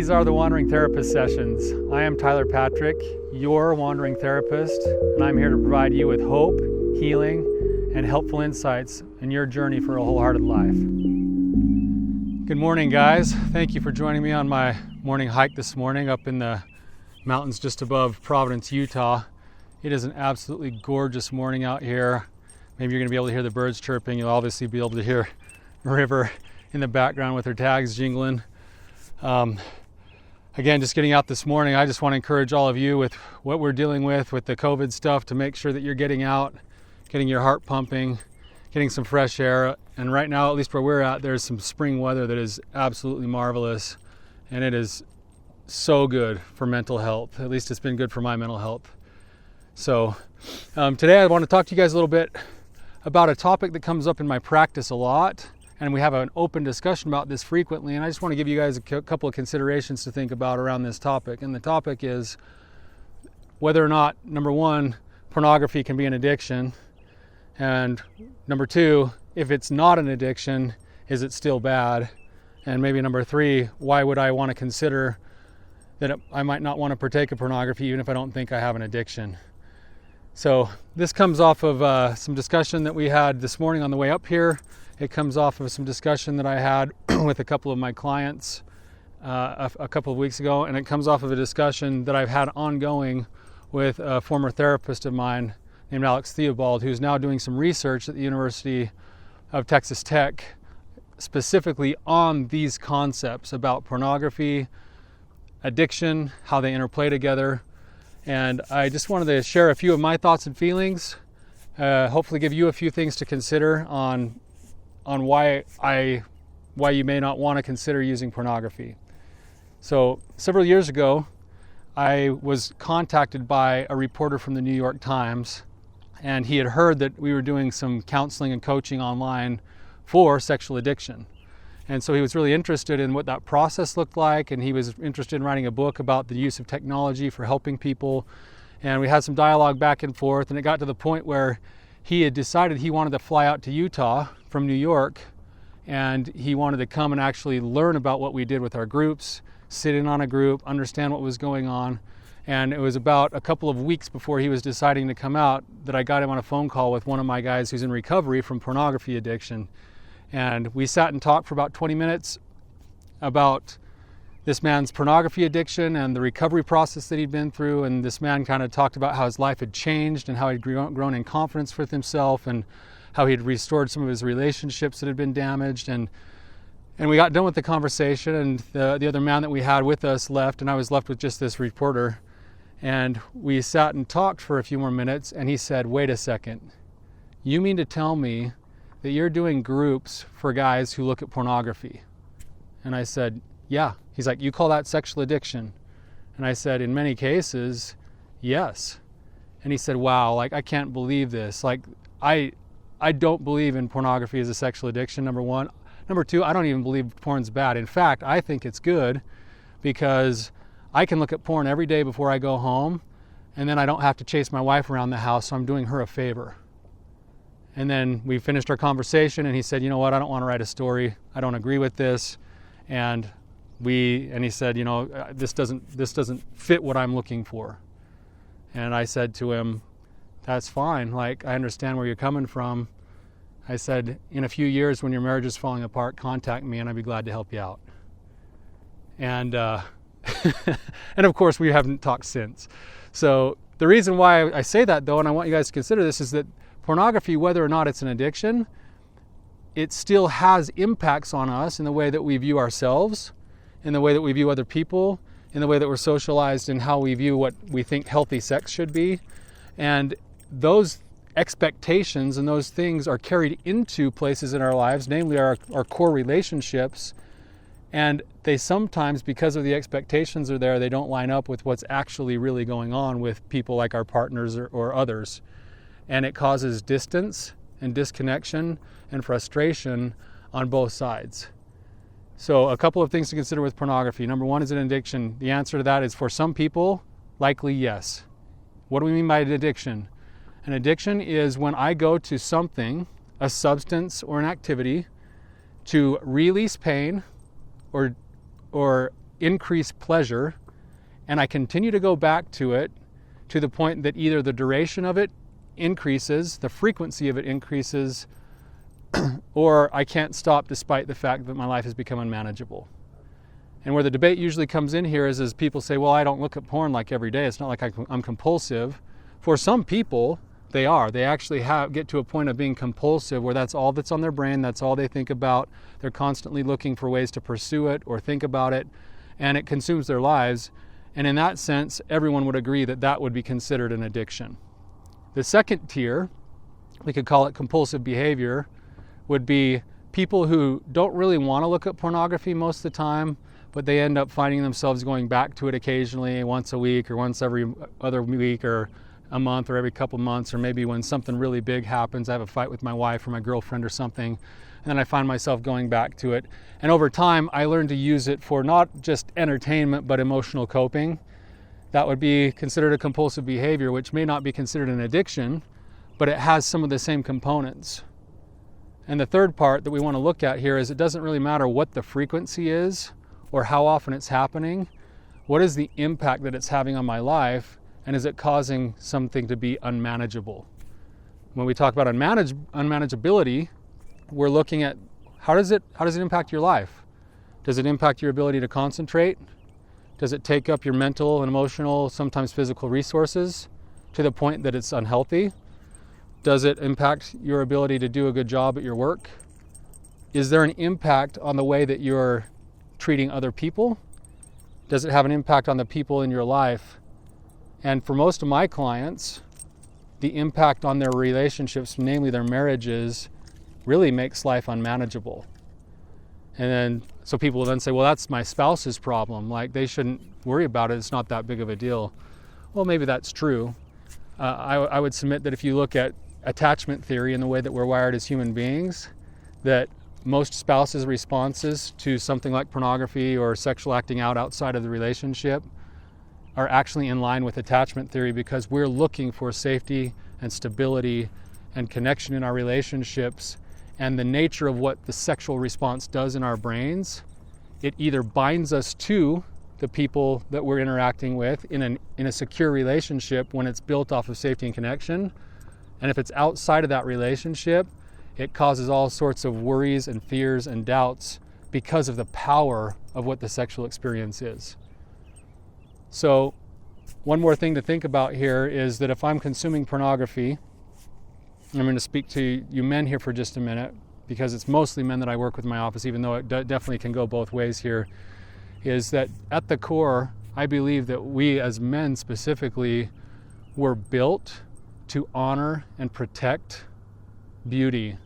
These are the Wandering Therapist Sessions. I am Tyler Patrick, your Wandering Therapist, and I'm here to provide you with hope, healing, and helpful insights in your journey for a wholehearted life. Good morning, guys. Thank you for joining me on my morning hike this morning up in the mountains just above Providence, Utah. It is an absolutely gorgeous morning out here. Maybe you're going to be able to hear the birds chirping. You'll obviously be able to hear a river in the background with her tags jingling. Again, just getting out this morning, I just want to encourage all of you with what we're dealing with the COVID stuff to make sure that you're getting out, getting your heart pumping, getting some fresh air. And right now, at least where we're at, there's some spring weather that is absolutely marvelous. And it is so good for mental health. At least it's been good for my mental health. So today I want to talk to you guys a little bit about a topic that comes up in my practice a lot. And we have an open discussion about this frequently, and I just want to give you guys a couple of considerations to think about around this topic. And the topic is whether or not, number one, pornography can be an addiction, and number two, if it's not an addiction, is it still bad? And maybe number three, why would I want to consider that I might not want to partake of pornography even if I don't think I have an addiction? So this comes off of some discussion that we had this morning on the way up here. It comes off of some discussion that I had with a couple of my clients a couple of weeks ago, and it comes off of a discussion that I've had ongoing with a former therapist of mine named Alex Theobald, who's now doing some research at the University of Texas Tech, specifically on these concepts about pornography, addiction, how they interplay together. And I just wanted to share a few of my thoughts and feelings, hopefully give you a few things to consider on why you may not want to consider using pornography. So several years ago, I was contacted by a reporter from the NYTimes, and he had heard that we were doing some counseling and coaching online for sexual addiction. And so he was really interested in what that process looked like, and he was interested in writing a book about the use of technology for helping people. And we had some dialogue back and forth, and it got to the point where he had decided he wanted to fly out to Utah from New York, and he wanted to come and actually learn about what we did with our groups, sit in on a group, understand what was going on. And it was about a couple of weeks before he was deciding to come out that I got him on a phone call with one of my guys who's in recovery from pornography addiction. And we sat and talked for about 20 minutes about this man's pornography addiction and the recovery process that he'd been through. And this man kind of talked about how his life had changed and how he'd grown in confidence with himself and how he'd restored some of his relationships that had been damaged. And we got done with the conversation, and the other man that we had with us left, and I was left with just this reporter. And we sat and talked for a few more minutes, and he said, "Wait a second, you mean to tell me that you're doing groups for guys who look at pornography?" And I said, "Yeah." He's like, "You call that sexual addiction?" And I said, "In many cases, yes." And he said, "Wow, like, I can't believe this. Like, I don't believe in pornography as a sexual addiction, number one. Number two, I don't even believe porn's bad. In fact, I think it's good because I can look at porn every day before I go home, and then I don't have to chase my wife around the house, so I'm doing her a favor." And then we finished our conversation, and he said, "You know what, I don't want to write a story. I don't agree with this." And he said, "You know, this doesn't fit what I'm looking for." And I said to him, "That's fine. Like, I understand where you're coming from." I said, "In a few years when your marriage is falling apart, contact me and I'd be glad to help you out." And and of course we haven't talked since. So the reason why I say that, though, and I want you guys to consider this, is that pornography, whether or not it's an addiction, it still has impacts on us in the way that we view ourselves, in the way that we view other people, in the way that we're socialized, and how we view what we think healthy sex should be. And those expectations and those things are carried into places in our lives, namely our core relationships. And they sometimes, because of the expectations are there, they don't line up with what's actually really going on with people like our partners or others. And it causes distance and disconnection and frustration on both sides. So a couple of things to consider with pornography. Number one, is it an addiction? The answer to that is, for some people, likely yes. What do we mean by an addiction? An addiction is when I go to something, a substance or an activity, to release pain or increased pleasure, and I continue to go back to it to the point that either the duration of it increases, the frequency of it increases, or I can't stop despite the fact that my life has become unmanageable. And where the debate usually comes in here is people say, well, I don't look at porn like every day. It's not like I'm compulsive. For some people, they are. They actually get to a point of being compulsive where that's all that's on their brain, that's all they think about. They're constantly looking for ways to pursue it or think about it, and it consumes their lives. And in that sense, everyone would agree that that would be considered an addiction. The second tier, we could call it compulsive behavior, would be people who don't really want to look at pornography most of the time, but they end up finding themselves going back to it occasionally, once a week or once every other week or a month or every couple months, or maybe when something really big happens, I have a fight with my wife or my girlfriend or something, and then I find myself going back to it. And over time, I learned to use it for not just entertainment, but emotional coping. That would be considered a compulsive behavior, which may not be considered an addiction, but it has some of the same components. And the third part that we want to look at here is it doesn't really matter what the frequency is or how often it's happening. What is the impact that it's having on my life, and is it causing something to be unmanageable? When we talk about unmanageability, we're looking at how does it impact your life? Does it impact your ability to concentrate? Does it take up your mental and emotional, sometimes physical resources to the point that it's unhealthy? Does it impact your ability to do a good job at your work? Is there an impact on the way that you're treating other people? Does it have an impact on the people in your life? And for most of my clients, the impact on their relationships, namely their marriages, really makes life unmanageable. And then, so people will then say, well, that's my spouse's problem. Like, they shouldn't worry about it. It's not that big of a deal. Well, maybe that's true. I would submit that if you look at attachment theory and the way that we're wired as human beings, that most spouses' responses to something like pornography or sexual acting out outside of the relationship are actually in line with attachment theory, because we're looking for safety and stability and connection in our relationships. And the nature of what the sexual response does in our brains, it either binds us to the people that we're interacting with in a secure relationship when it's built off of safety and connection. And if it's outside of that relationship, it causes all sorts of worries and fears and doubts because of the power of what the sexual experience is. So one more thing to think about here is that if I'm consuming pornography, I'm going to speak to you men here for just a minute, because it's mostly men that I work with in my office, even though it definitely can go both ways here, is that at the core, I believe that we as men specifically were built to honor and protect beauty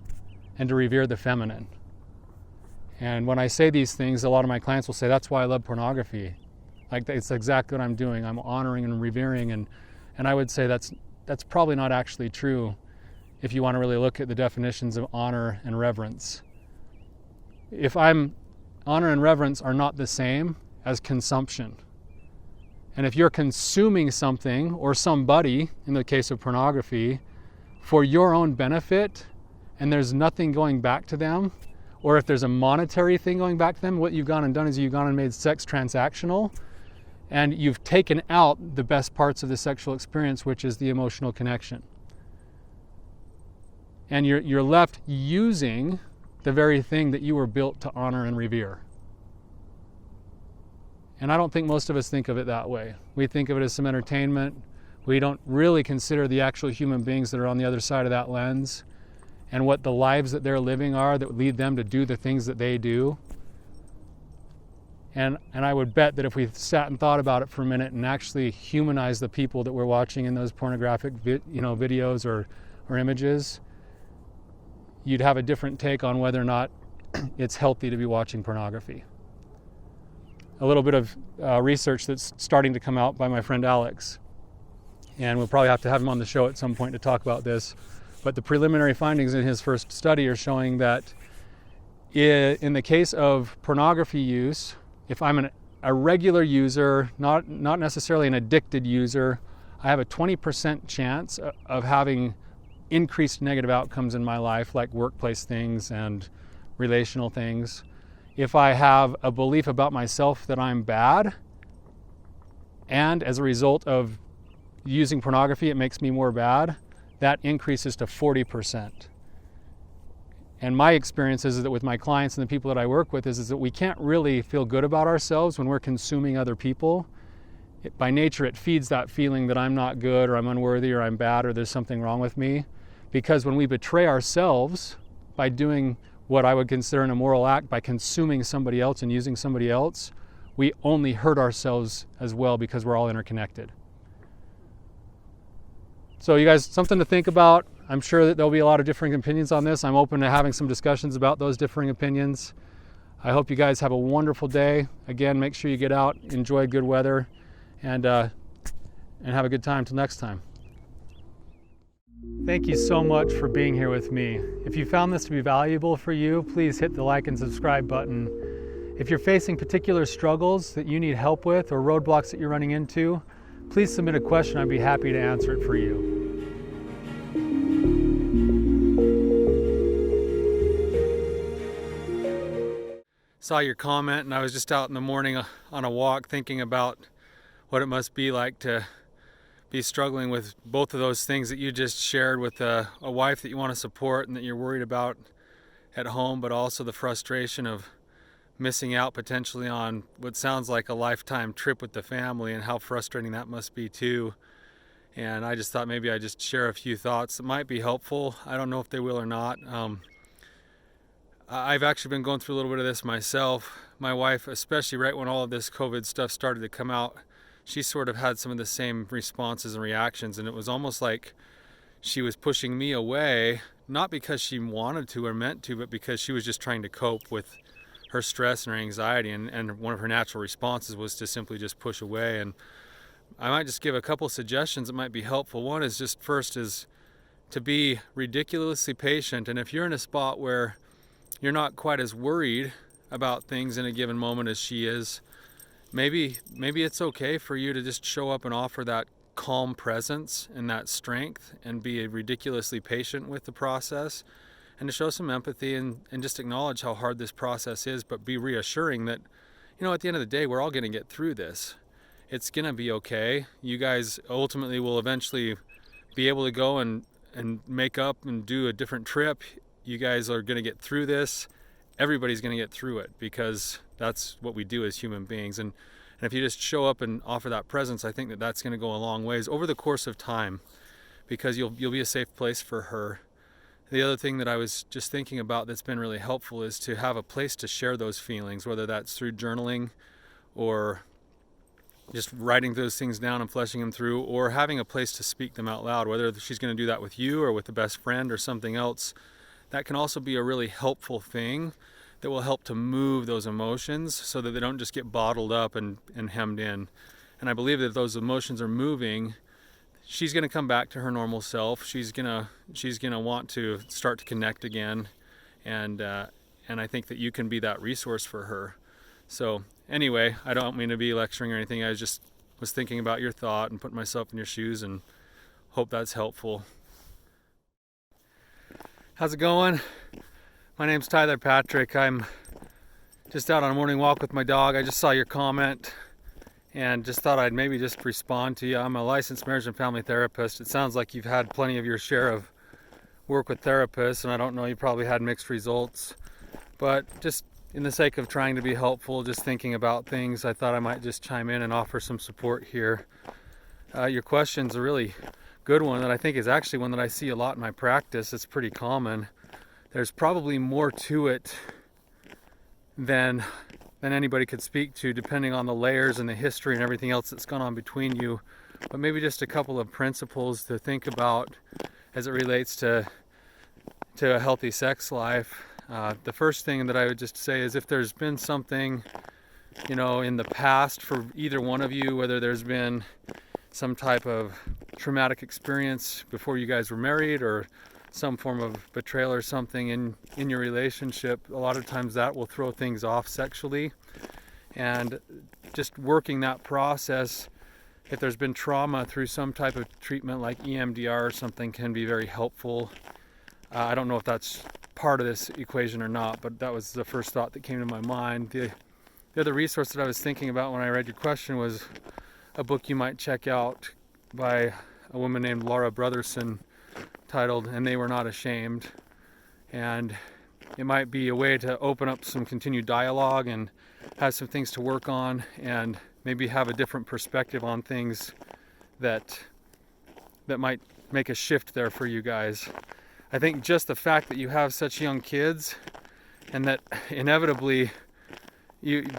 and to revere the feminine. And when I say these things, a lot of my clients will say, that's why I love pornography. Like, it's exactly what I'm doing. I'm honoring and revering, and I would say that's probably not actually true if you want to really look at the definitions of honor and reverence. Honor and reverence are not the same as consumption. And if you're consuming something or somebody, in the case of pornography, for your own benefit, and there's nothing going back to them, or if there's a monetary thing going back to them, what you've gone and done is you've gone and made sex transactional, and you've taken out the best parts of the sexual experience, which is the emotional connection. And you're left using the very thing that you were built to honor and revere. And I don't think most of us think of it that way. We think of it as some entertainment. We don't really consider the actual human beings that are on the other side of that lens and what the lives that they're living are that lead them to do the things that they do. And I would bet that if we sat and thought about it for a minute and actually humanized the people that we're watching in those pornographic videos or images, you'd have a different take on whether or not it's healthy to be watching pornography. A little bit of research that's starting to come out by my friend Alex, and we'll probably have to have him on the show at some point to talk about this, but the preliminary findings in his first study are showing that in the case of pornography use, if I'm a regular user, not necessarily an addicted user, I have a 20% chance of having increased negative outcomes in my life, like workplace things and relational things. if I have a belief about myself that I'm bad, and as a result of using pornography, it makes me more bad, that increases to 40%. And my experience is that with my clients and the people that I work with is that we can't really feel good about ourselves when we're consuming other people. By nature, it feeds that feeling that I'm not good or I'm unworthy or I'm bad or there's something wrong with me. Because when we betray ourselves by doing what I would consider an immoral act, by consuming somebody else and using somebody else, we only hurt ourselves as well because we're all interconnected. So you guys, something to think about. I'm sure that there'll be a lot of differing opinions on this. I'm open to having some discussions about those differing opinions. I hope you guys have a wonderful day. Again, make sure you get out, enjoy good weather, and have a good time till next time. Thank you so much for being here with me. If you found this to be valuable for you, please hit the like and subscribe button. If you're facing particular struggles that you need help with or roadblocks that you're running into, please submit a question. I'd be happy to answer it for you. Saw your comment, and I was just out in the morning on a walk thinking about what it must be like to be struggling with both of those things that you just shared, with a wife that you want to support and that you're worried about at home, but also the frustration of missing out potentially on what sounds like a lifetime trip with the family, and how frustrating that must be too. And I just thought maybe I'd just share a few thoughts that might be helpful. I don't know if they will or not. I've actually been going through a little bit of this myself. My wife, especially right when all of this COVID stuff started to come out, she sort of had some of the same responses and reactions, and it was almost like she was pushing me away, not because she wanted to or meant to, but because she was just trying to cope with her stress and her anxiety, and one of her natural responses was to simply just push away. And I might just give a couple suggestions that might be helpful. One is just, first is to be ridiculously patient, and if you're in a spot where you're not quite as worried about things in a given moment as she is, maybe it's okay for you to just show up and offer that calm presence and that strength, and be ridiculously patient with the process, and to show some empathy and just acknowledge how hard this process is, but be reassuring that, at the end of the day, we're all going to get through this. It's going to be okay. You guys ultimately will eventually be able to go and make up and do a different trip. You guys are going to get through this. Everybody's going to get through it, because that's what we do as human beings. And if you just show up and offer that presence, I think that that's going to go a long ways over the course of time, because you'll be a safe place for her. The other thing that I was just thinking about that's been really helpful is to have a place to share those feelings, whether that's through journaling or just writing those things down and fleshing them through, or having a place to speak them out loud, whether she's going to do that with you or with a best friend or something else. That can also be a really helpful thing that will help to move those emotions so that they don't just get bottled up and hemmed in. And I believe that if those emotions are moving, she's going to come back to her normal self. She's gonna want to start to connect again, and I think that you can be that resource for her. So anyway, I don't mean to be lecturing or anything. I just was thinking about your thought and putting myself in your shoes, and hope that's helpful. How's it going? My name's Tyler Patrick. I'm just out on a morning walk with my dog. I just saw your comment and just thought I'd maybe just respond to you. I'm a licensed marriage and family therapist. It sounds like you've had plenty of your share of work with therapists, and I don't know, you probably had mixed results. But just in the sake of trying to be helpful, just thinking about things, I thought I might just chime in and offer some support here. Your question's a really good one that I think is actually one that I see a lot in my practice. It's pretty common. There's probably more to it than anybody could speak to, depending on the layers and the history and everything else that's gone on between you. But maybe just a couple of principles to think about as it relates to a healthy sex life. The first thing that I would just say is, if there's been something, in the past for either one of you, whether there's been some type of traumatic experience before you guys were married, or some form of betrayal or something in your relationship, a lot of times that will throw things off sexually. And just working that process, if there's been trauma through some type of treatment like EMDR or something, can be very helpful. I don't know if that's part of this equation or not, but that was the first thought that came to my mind. The other resource that I was thinking about when I read your question was a book you might check out by a woman named Laura Brotherson titled "And They Were Not Ashamed." And it might be a way to open up some continued dialogue and have some things to work on, and maybe have a different perspective on things that might make a shift there for you guys. I think just the fact that you have such young kids, and that inevitably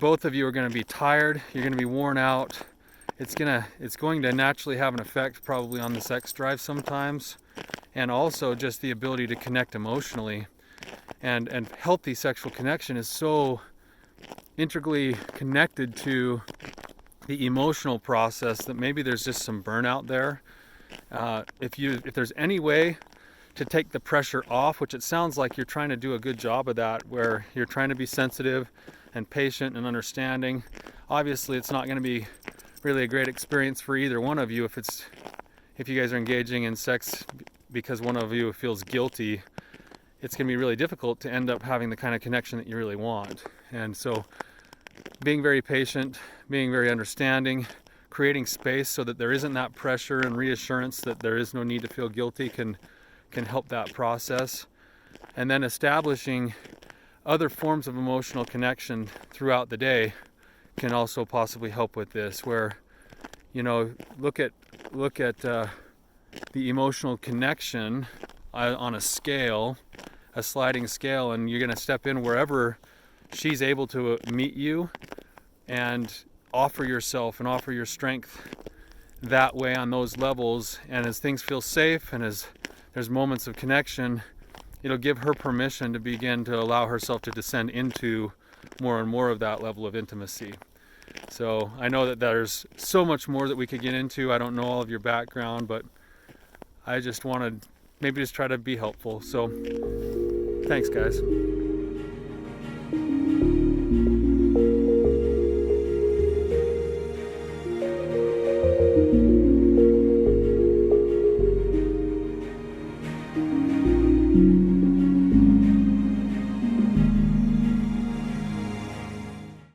both of you are going to be tired, you're going to be worn out. It's going to naturally have an effect probably on the sex drive sometimes, and also just the ability to connect emotionally. And healthy sexual connection is so integrally connected to the emotional process that maybe there's just some burnout there. If there's any way to take the pressure off, which it sounds like you're trying to do a good job of that, where you're trying to be sensitive and patient and understanding. Obviously, it's not going to be really a great experience for either one of you if you guys are engaging in sex because one of you feels guilty. It's going to be really difficult to end up having the kind of connection that you really want. And so being very patient, being very understanding, creating space so that there isn't that pressure and reassurance that there is no need to feel guilty can help that process. And then establishing other forms of emotional connection throughout the day can also possibly help with this, where, look at the emotional connection on a scale, a sliding scale, and you're going to step in wherever she's able to meet you and offer yourself and offer your strength that way on those levels. And as things feel safe and as there's moments of connection, it'll give her permission to begin to allow herself to descend into more and more of that level of intimacy. So I know that there's so much more that we could get into. I don't know all of your background, but I just wanted maybe just try to be helpful. So thanks, guys.